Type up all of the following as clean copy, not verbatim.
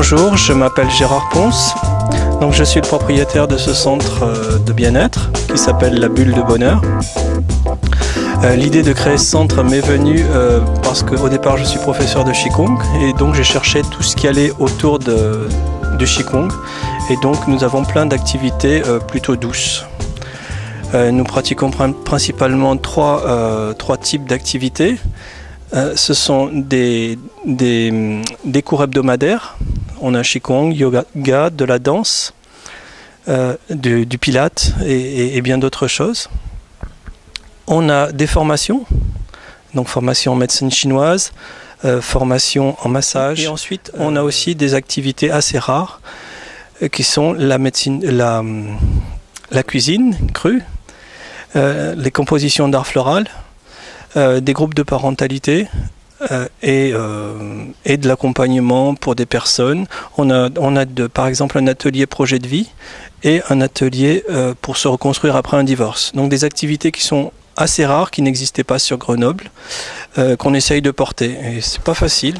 Bonjour, je m'appelle Gérard Ponce. Donc, je suis le propriétaire de ce centre de bien-être qui s'appelle La Bulle de Bonheur. L'idée de créer ce centre m'est venue parce qu'au départ je suis professeur de Qigong et donc j'ai cherché tout ce qui allait autour du Qigong et donc nous avons plein d'activités plutôt douces. Nous pratiquons principalement trois types d'activités. Ce sont des cours hebdomadaires. On a Qigong, yoga, de la danse, du pilate et bien d'autres choses. On a des formations, donc formation en médecine chinoise, formation en massage. Et ensuite, on a aussi des activités assez rares qui sont la cuisine crue, les compositions d'art floral, des groupes de parentalité et de l'accompagnement pour des personnes. On a par exemple un atelier projet de vie et un atelier pour se reconstruire après un divorce. Donc des activités qui sont assez rares, qui n'existaient pas sur Grenoble, qu'on essaye de porter. Et c'est pas facile.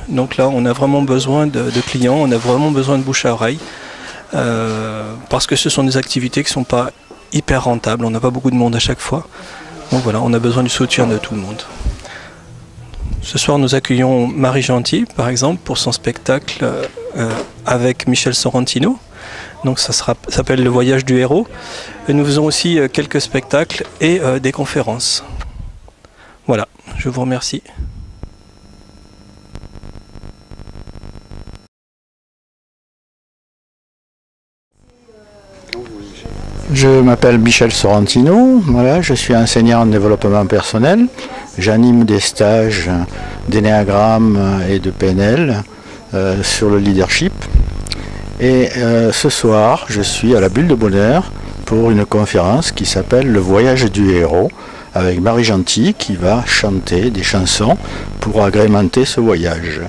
Donc là, on a vraiment besoin de clients, on a vraiment besoin de bouche à oreille, parce que ce sont des activités qui ne sont pas hyper rentables. On n'a pas beaucoup de monde à chaque fois. Donc voilà, on a besoin du soutien de tout le monde. Ce soir, nous accueillons Marie Gentil, par exemple, pour son spectacle avec Michel Sorrentino. Donc ça s'appelle Le Voyage du Héros. Et nous faisons aussi quelques spectacles et des conférences. Voilà, je vous remercie. Je m'appelle Michel Sorrentino, voilà, je suis enseignant en développement personnel. J'anime des stages d'énéagramme et de PNL sur le leadership. Et ce soir, je suis à la Bulle de Bonheur pour une conférence qui s'appelle Le Voyage du Héros, avec Marie Gentil qui va chanter des chansons pour agrémenter ce voyage.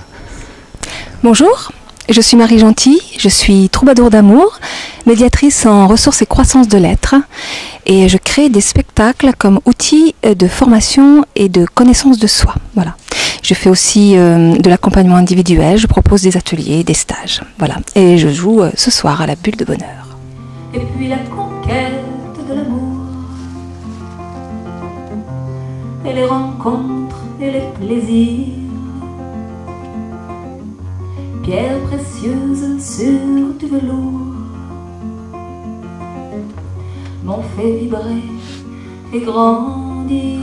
Bonjour, je suis Marie Gentil, je suis troubadour d'amour, médiatrice en ressources et croissance de l'être, et je crée des spectacles comme outil de formation et de connaissance de soi. Voilà. Je fais aussi de l'accompagnement individuel, je propose des ateliers, des stages. Voilà. Et je joue ce soir à la Bulle de Bonheur. Et puis la conquête de l'amour, et les rencontres et les plaisirs, pierres précieuses sur du velours, m'ont fait vibrer et grandir.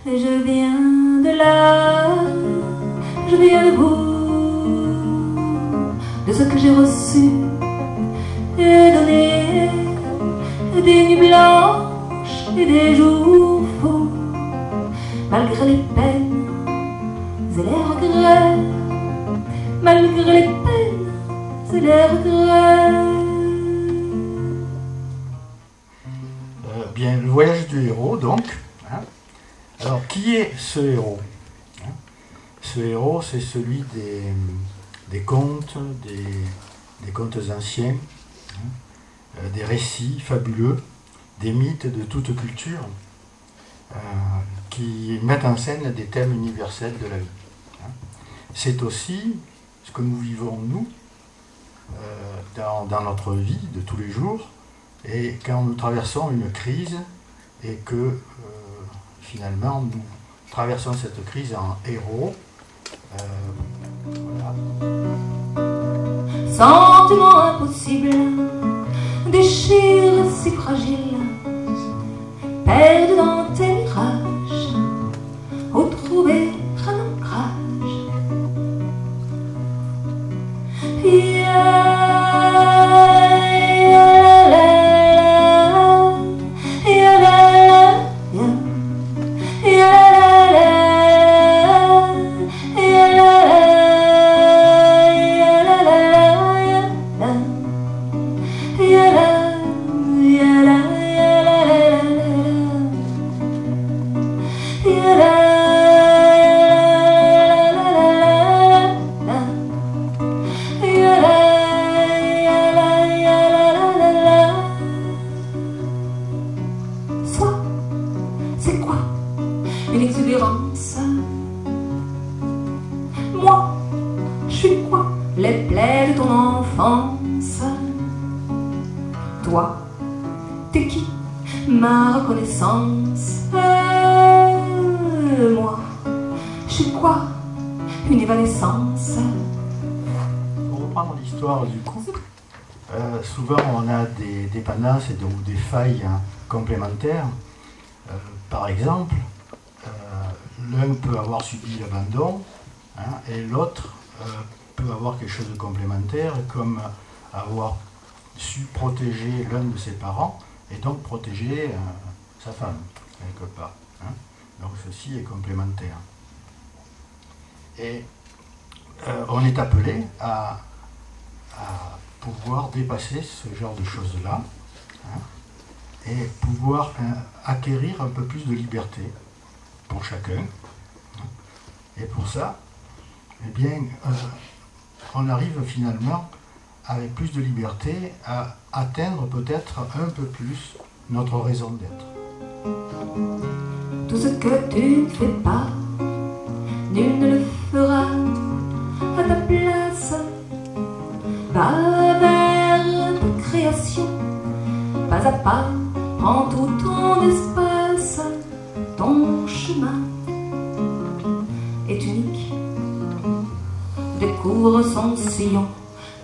Et je viens de là, je viens de vous, de ce que j'ai reçu et donné, des nuits blanches et des jours fous, malgré les peines et les regrets, malgré les peines et les regrets. Bien, le voyage du héros donc. Hein. Alors, qui est ce héros? Ce héros, c'est celui des contes, des contes anciens, des récits fabuleux, des mythes de toute culture, qui mettent en scène des thèmes universels de la vie. C'est aussi ce que nous vivons, nous, dans notre vie de tous les jours, et quand nous traversons une crise, et que finalement nous traversons cette crise en héros. Voilà. Sentiment impossible, déchire si fragile, perdre dans tes mirages, retrouver un ancrage. connaissance. Moi, je suis quoi? Une évanescence. Pour reprendre l'histoire du couple, souvent on a des dépendances et ou des failles complémentaires. Par exemple, l'un peut avoir subi l'abandon et l'autre peut avoir quelque chose de complémentaire, comme avoir su protéger l'un de ses parents et donc protéger sa femme, quelque part. Donc ceci est complémentaire. Et on est appelé à pouvoir dépasser ce genre de choses-là et pouvoir acquérir un peu plus de liberté pour chacun. Et pour ça, eh bien, on arrive finalement, avec plus de liberté, à atteindre peut-être un peu plus notre raison d'être. Tout ce que tu ne fais pas, nul ne le fera à ta place. Va vers ta création, pas à pas, prends tout ton espace. Ton chemin est unique, découvre son sillon,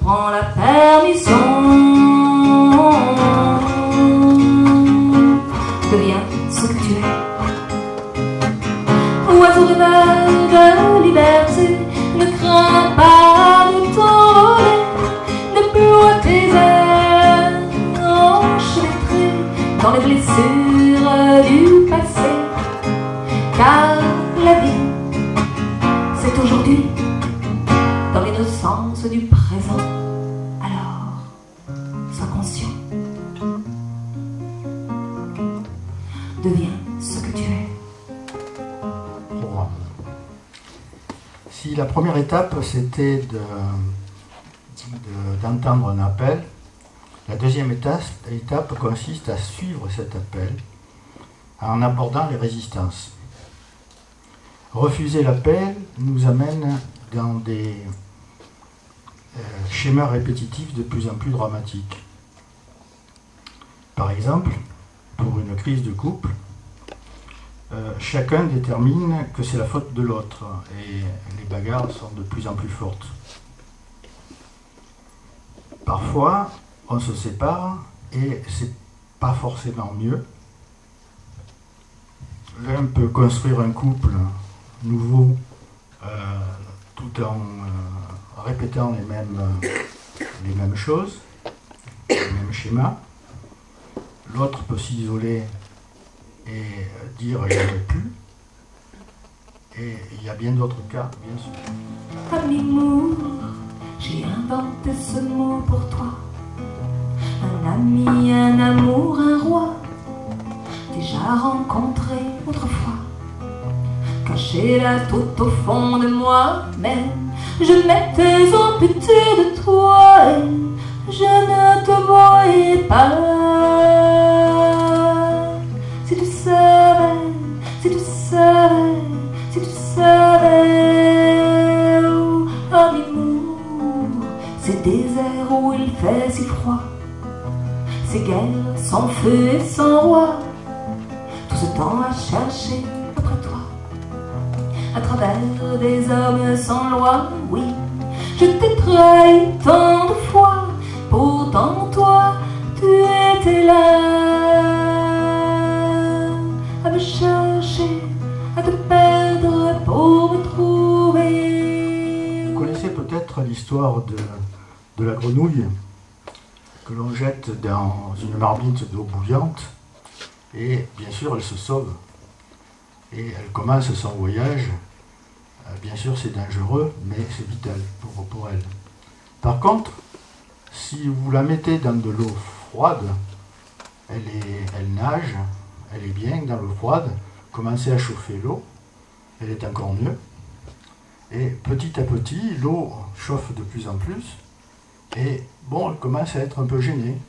prends la permission. Deviens ce que tu es. Oiseau rêveur de liberté, ne crains pas de t'envoler, déploie tes ailes enchevêtrées dans les blessures du passé, car la vie, c'est aujourd'hui, dans l'innocence du présent. Alors, sois conscient. Deviens ce que tu es. Si la première étape c'était d'entendre un appel, la deuxième étape consiste à suivre cet appel en abordant les résistances. Refuser l'appel nous amène dans des schémas répétitifs de plus en plus dramatiques. Par exemple, pour une crise de couple, chacun détermine que c'est la faute de l'autre et les bagarres sont de plus en plus fortes. Parfois, on se sépare et c'est pas forcément mieux. L'un peut construire un couple nouveau tout en répétant les mêmes choses, les mêmes schémas. L'autre peut s'isoler et dire « je ne veux plus ». Et il y a bien d'autres cas, bien sûr. Ami-mour, j'ai inventé ce mot pour toi. Un ami, un amour, un roi, déjà rencontré autrefois. Caché là tout au fond de moi, mais je m'étais amputée de toi et je ne te voyais pas. Si tu savais, si tu savais, si tu savais, oh, ami-mour, ces déserts où il fait si froid, ces guerres sans feu et sans roi, tout ce temps à chercher après toi, à travers des hommes sans loi, oui, je t'ai trahi tant de fois, pourtant toi, tu étais là. À me chercher, à te perdre pour me trouver. Vous connaissez peut-être l'histoire de la grenouille que l'on jette dans une marmite d'eau bouillante et bien sûr elle se sauve et elle commence son voyage. Bien sûr c'est dangereux mais c'est vital pour elle. Par contre, si vous la mettez dans de l'eau froide, elle nage, elle est bien dans l'eau froide, commencez à chauffer l'eau, elle est encore mieux. Et petit à petit, l'eau chauffe de plus en plus, et bon, elle commence à être un peu gênée,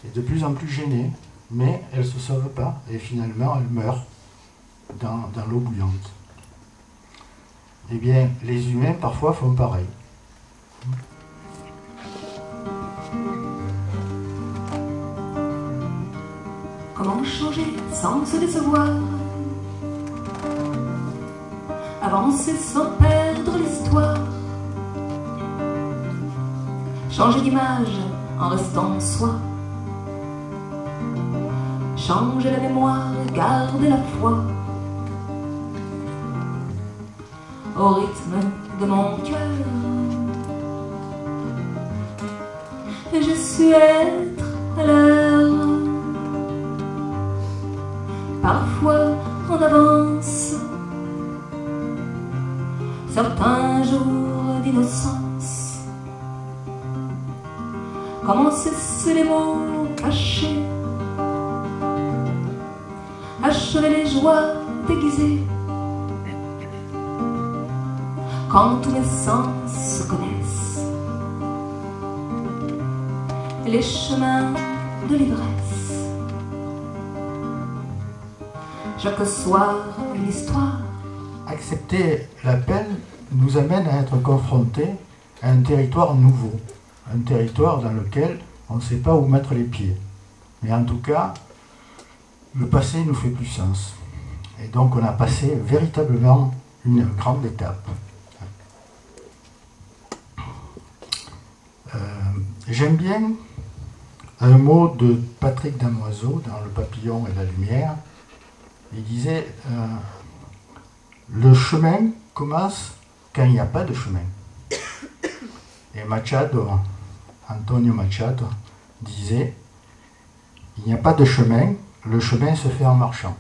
et de plus en plus gênée, mais elle ne se sauve pas, et finalement elle meurt dans l'eau bouillante. Eh bien, les humains parfois font pareil. Comment changer sans se décevoir? Avancer sans perdre l'histoire. Changer d'image en restant soi. Changer la mémoire, garder la foi. Au rythme de mon cœur, je suis être à l'heure. Parfois en avance, certains jours d'innocence. Comment cesser les mots cachés, achever les joies déguisées. Quand tous mes sens se connaissent, les chemins de l'ivresse. Chaque soir, une histoire. Accepter l'appel nous amène à être confrontés à un territoire nouveau, un territoire dans lequel on ne sait pas où mettre les pieds. Mais en tout cas, le passé nous fait plus sens. Et donc on a passé véritablement une grande étape. J'aime bien un mot de Patrick Damoiseau dans Le Papillon et la Lumière. Il disait le chemin commence quand il n'y a pas de chemin. Et Machado, Antonio Machado, disait il n'y a pas de chemin, le chemin se fait en marchant.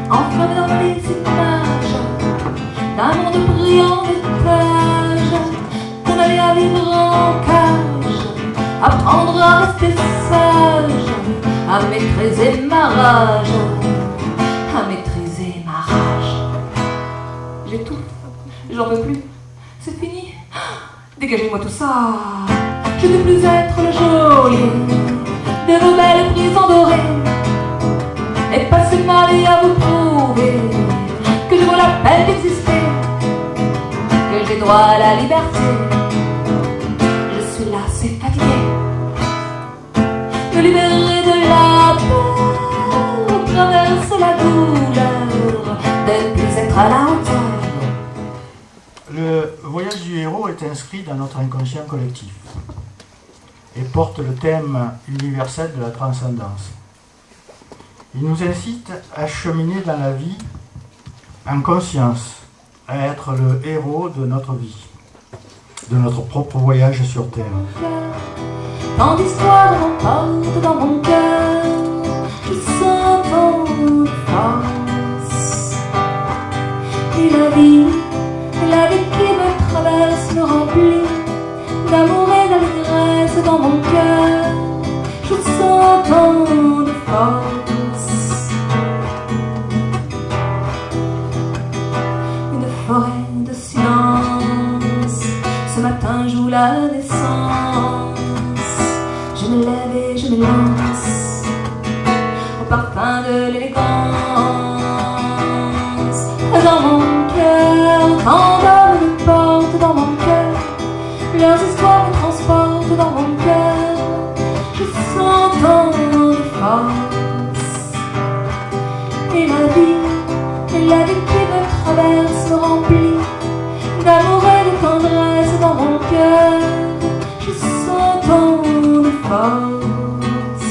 Enfermé dans les images d'un monde brillant d'étages, condamné à vivre en cage, apprendre à rester sage, à maîtriser ma rage, à maîtriser ma rage. J'étouffe, j'en veux plus, c'est fini, dégagez-moi tout ça. Je ne veux plus être le geôlier de vos belles prisons dorées. Et passer ma vie à vous prouver que je vaut la peine d'exister, que j'ai droit à la liberté. Je suis lassé, fatigué, me libérer de la peur, traverser la douleur, de plus être à la hauteur. Le voyage du héros est inscrit dans notre inconscient collectif et porte le thème universel de la transcendance. Il nous incite à cheminer dans la vie en conscience, à être le héros de notre vie, de notre propre voyage sur Terre. Tant d'histoires m'emportent dans mon cœur, je sens ton force. Et la vie qui me traverse me remplit d'amour et d'allégresse dans mon cœur. Je sens ton force. Forêt de silence, ce matin joue la naissance. Je me lève et je me lance au parfum de l'élégance. Dans mon cœur, tant d'hommes me portent dans mon cœur, leurs histoires me transportent dans mon cœur. Je sens tant de force. Et la vie qui me traverse me remplit d'amour et de tendresse dans mon cœur. Je sens tant de force.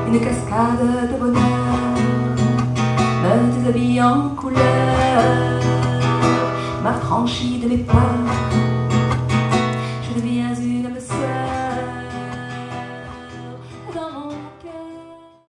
Une cascade de bonheur me déshabille en couleur, m'affranchit de mes peurs,